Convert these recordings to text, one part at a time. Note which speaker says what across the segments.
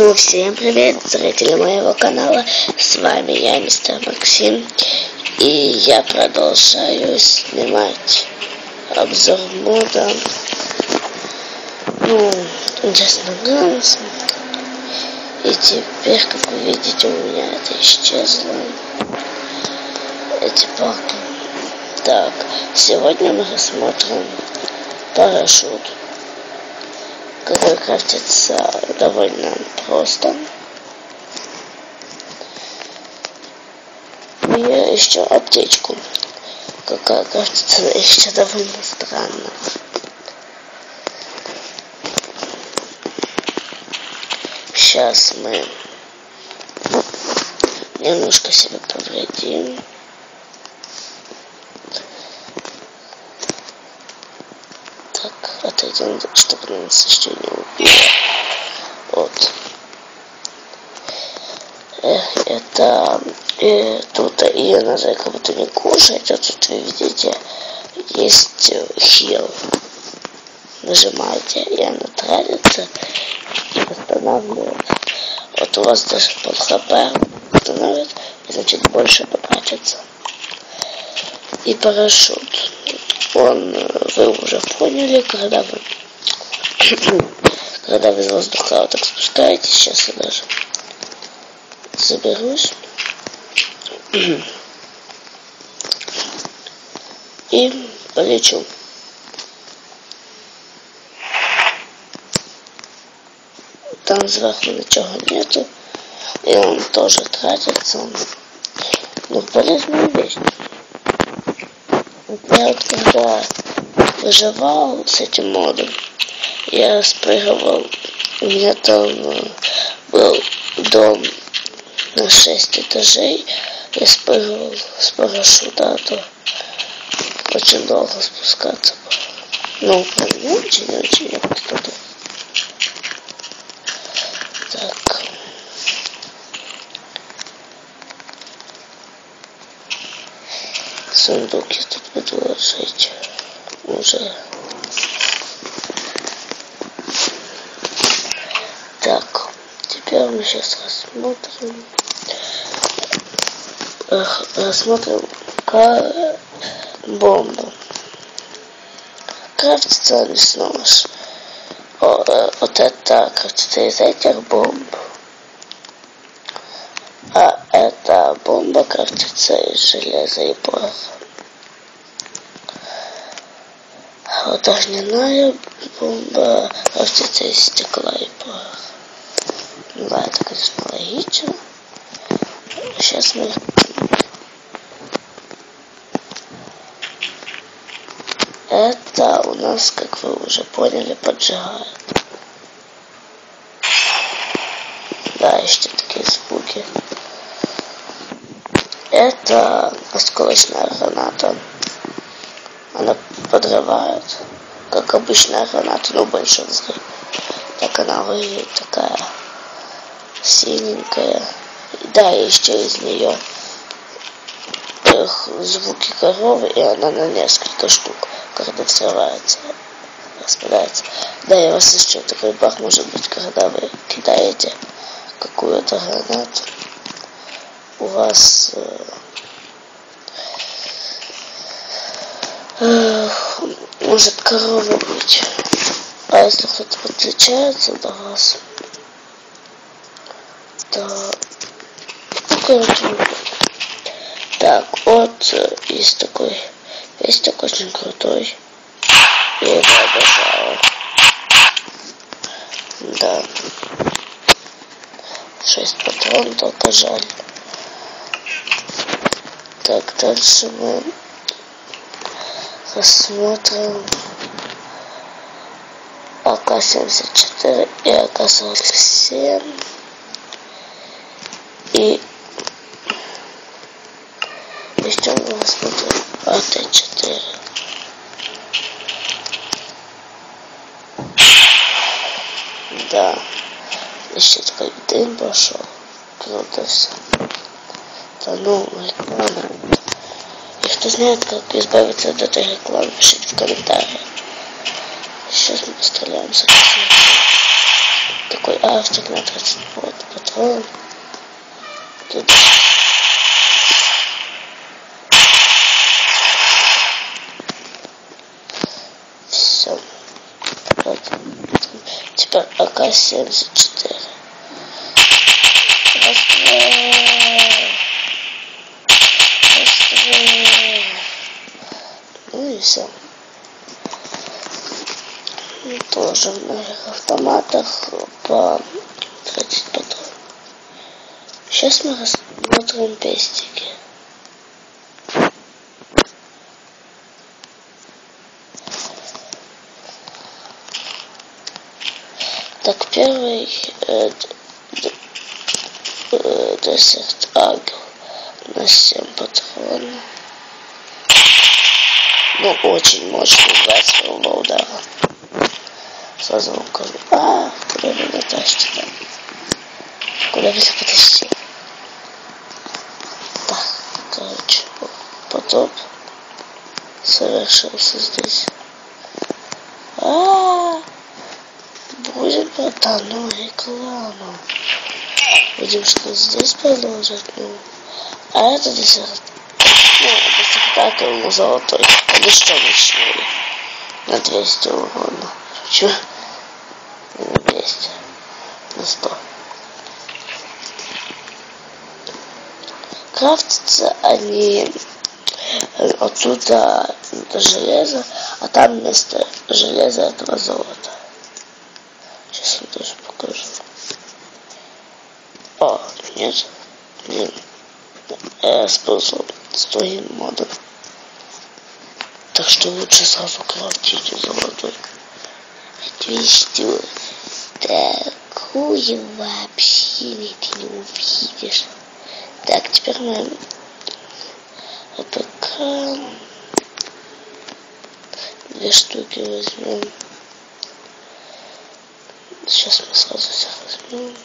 Speaker 1: Ну, всем привет, зрители моего канала. С вами я, мистер Максим. И я продолжаю снимать обзор мода. Just Dance. И теперь, как вы видите, у меня это исчезло. Эти палки. Так, сегодня мы рассмотрим парашют, который крафтится довольно просто. И еще аптечку, какая крафтится еще довольно странно. Сейчас мы немножко себя повредим. Так, отойдем, чтобы нас еще не убило. Вот. Это тут ее надо как будто не кушать, а тут вы видите, есть хил. Нажимаете, и она тратится и восстанавливается. Вот у вас даже пол хп восстановится, и значит больше потратится. И парашют. Вы уже поняли, когда вы из воздуха вот так спускаетесь. Сейчас я даже заберусь. И полечу. Там сверху ничего нету. И он тоже тратится. Ну, полезная вещь. Я вот когда выживал с этим модом, я спрыгивал. У меня там был дом на 6 этажей. Я спрыгивал с парашюта, а то очень долго спускаться. Ну, прям не очень кто-то. Так. Сундук я тут буду ложить уже. Так, теперь мы сейчас рассмотрим бомбу. Крафтится не снова. Вот это крафтится из этих бомб. А эта бомба крафтится из железа и пороха. А вот огненная бомба крафтится из стекла и пороха. Ну да, это, конечно, логично. Сейчас мы... Это у нас, как вы уже поняли, поджигает. Да, еще такие звуки. Это осколочная граната. Она подрывает, как обычная граната, но больше взрыв. Так она выглядит такая синенькая. Да, и еще из нее звуки коровы, и она на несколько штук, когда взрывается, распадается. Да, и у вас еще такой бах может быть, когда вы кидаете какую-то гранату. У вас может корова быть. А если кто-то подключается до вас, то так, вот есть такой пестик очень крутой. Я его обожаю. Да. 6 патронов, только жаль. Так, дальше мы рассмотрим АК-74 и АК-47. И еще мы рассмотрим АТ-4. Да. Еще такой дым пошел. Круто все. Да ну, реклама. И кто знает, как избавиться от этой рекламы, пишите в комментариях. Сейчас мы постреляем с такой такой автик на 30 патрон. Тут все. Вот. Теперь АК-74. Ну и все. Тоже в многих автоматах по 30 патронов. Сейчас мы рассмотрим пестики. Так, первый Desert Eagle на 7 патронов. Ну, очень мощный 22 удара. Сразу вам скажу. Куда меня тащите? Куда меня потащили? Так, короче, потоп совершился здесь. Будет, братан, ну, реклама. Видим, что здесь продолжит. Ну, а это десерт. Ну, это спектакль на золотой. Он еще мощнее. На 200 урона. Шучу. На 200. На 100. Крафтятся они оттуда это железо, а там вместо железа этого золота. Сейчас вам тоже покажу. Нет. Блин. Я использовал с другим модом. Так что лучше сразу крафтить золотой. 200. Такую вообще ты не увидишь. Так, теперь мы АПК 2 штуки возьмем. Сейчас мы сразу всех возьмем.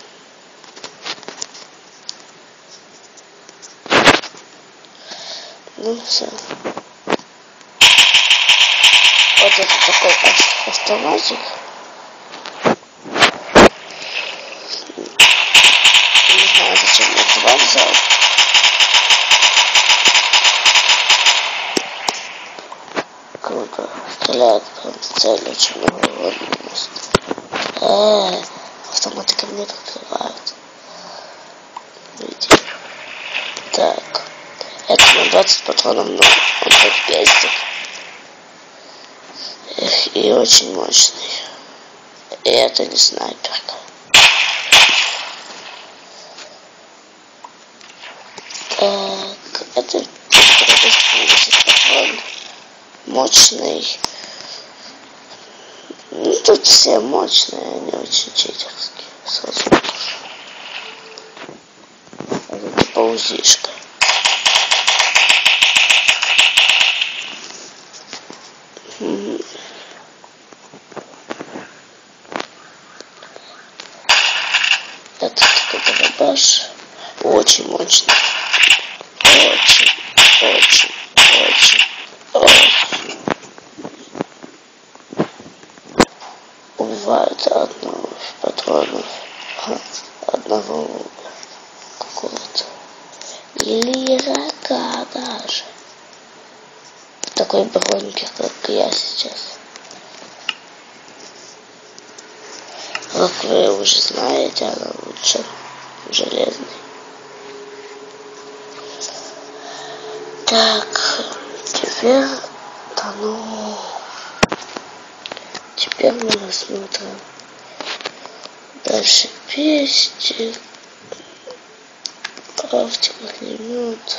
Speaker 1: Ну все. Вот это такой автоматик. Не знаю, зачем я два взял. Круто. Стреляет прям в цель, очень много урона. Автоматы ко мне прикрывают. Видите? Так. Это на 20 патронов, но он хоть пестик. И очень мощный. И это не снайперка. Так, это 370 патрон. Мощный. Ну, тут все мощные, они очень читерские. Сразу покажу. Это типа УЗИшка. Это такой баш. Очень мощный. Очень. Убивает одного патронов. Одного какого-то. Или игрока даже. Такой броньки, как я сейчас. Как вы уже знаете, она лучше железный. Так, теперь, теперь мы рассмотрим дальше пестик, крафтик, огнемет.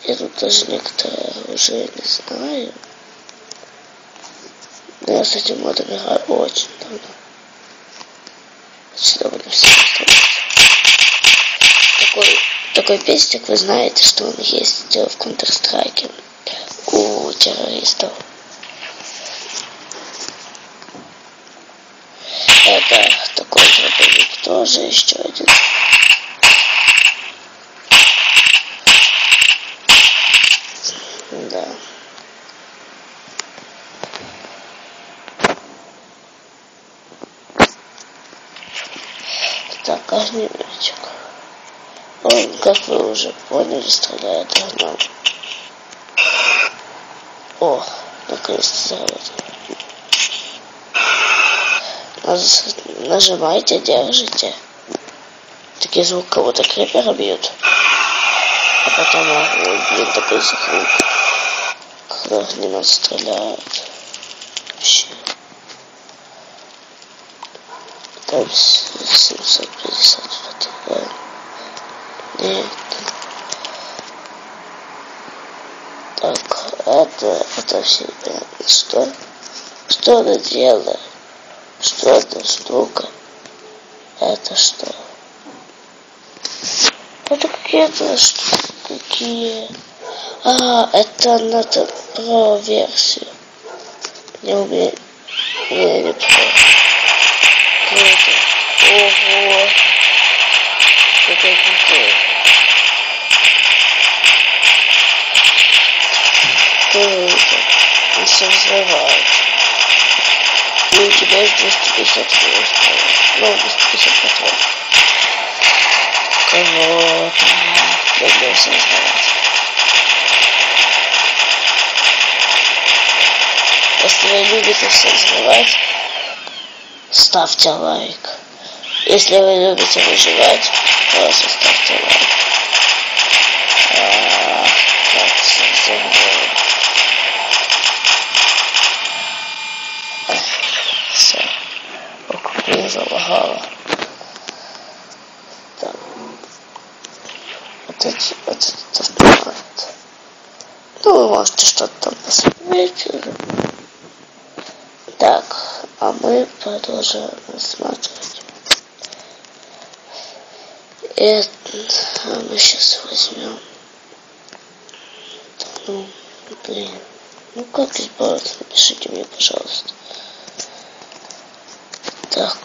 Speaker 1: Я тут даже некоторые уже не знаю. Но я с этим модом играю очень давно. Довольно все такой пестик, вы знаете, что он есть в Counter-Strike у террористов. Это такой дробовик тоже еще один. Да. огнеметик. Он, как вы уже поняли, стреляет огнем. О, наконец-то заработало. Нажимайте, держите. Такие звук кого-то крепера бьют. А потом огонь, блин, такой звук. Когда огнемет стреляет. Вообще. Там 750 фотографий. Нет. Так, это все понятно. Что она делает? Что эта штука? Это что? Это какие-то штуки. Какие? Это надо про версию. Не умею. Не про. Круто. Ого. Какой крутой. Круто. Он все взрывает. И у тебя есть 250 выстрелов. Ну, 250 патронов. Круто. Люблю все взрывать. Если вы любите все взрывать, ставьте лайк. Если вы любите выживать, просто ставьте лайк. Как все взрывает. Все. Как меня залагало. Так. Вот это автомат. Ну, вы можете что-то там посмотреть. Так, а мы продолжаем рассматривать. Это мы сейчас возьмем. Ну, блин. Ну как здесь бороться? Напишите мне, пожалуйста. Так.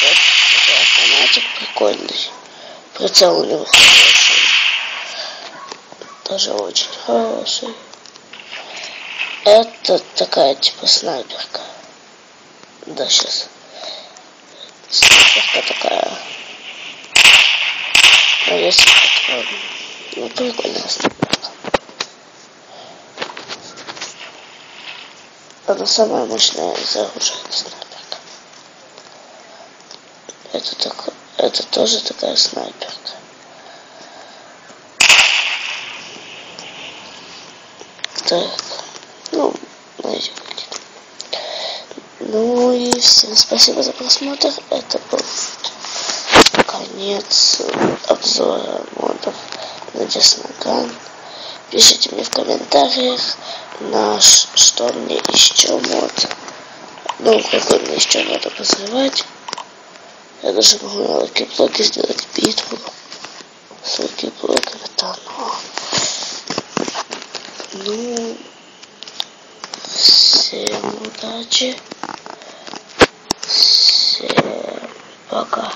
Speaker 1: Вот такой автоматик прикольный. Прицел у него хороший. Даже очень хороший. Это такая типа снайперка. Да, сейчас. Снайперка такая. Но если патрон. Ну, прикольная снайперка. Она самая мощная из оружия снайперка. Это тоже такая снайперка. Так. Ну, знаете, ну и всем спасибо за просмотр. Это был конец обзора модов на Desnagun. Пишите мне в комментариях, что мне еще мод. Ну, какой мне еще надо позревать. Я даже могу на лаки-блоке сделать битву с лаки-блоками. Это оно. Ну, всем удачи. Всем пока.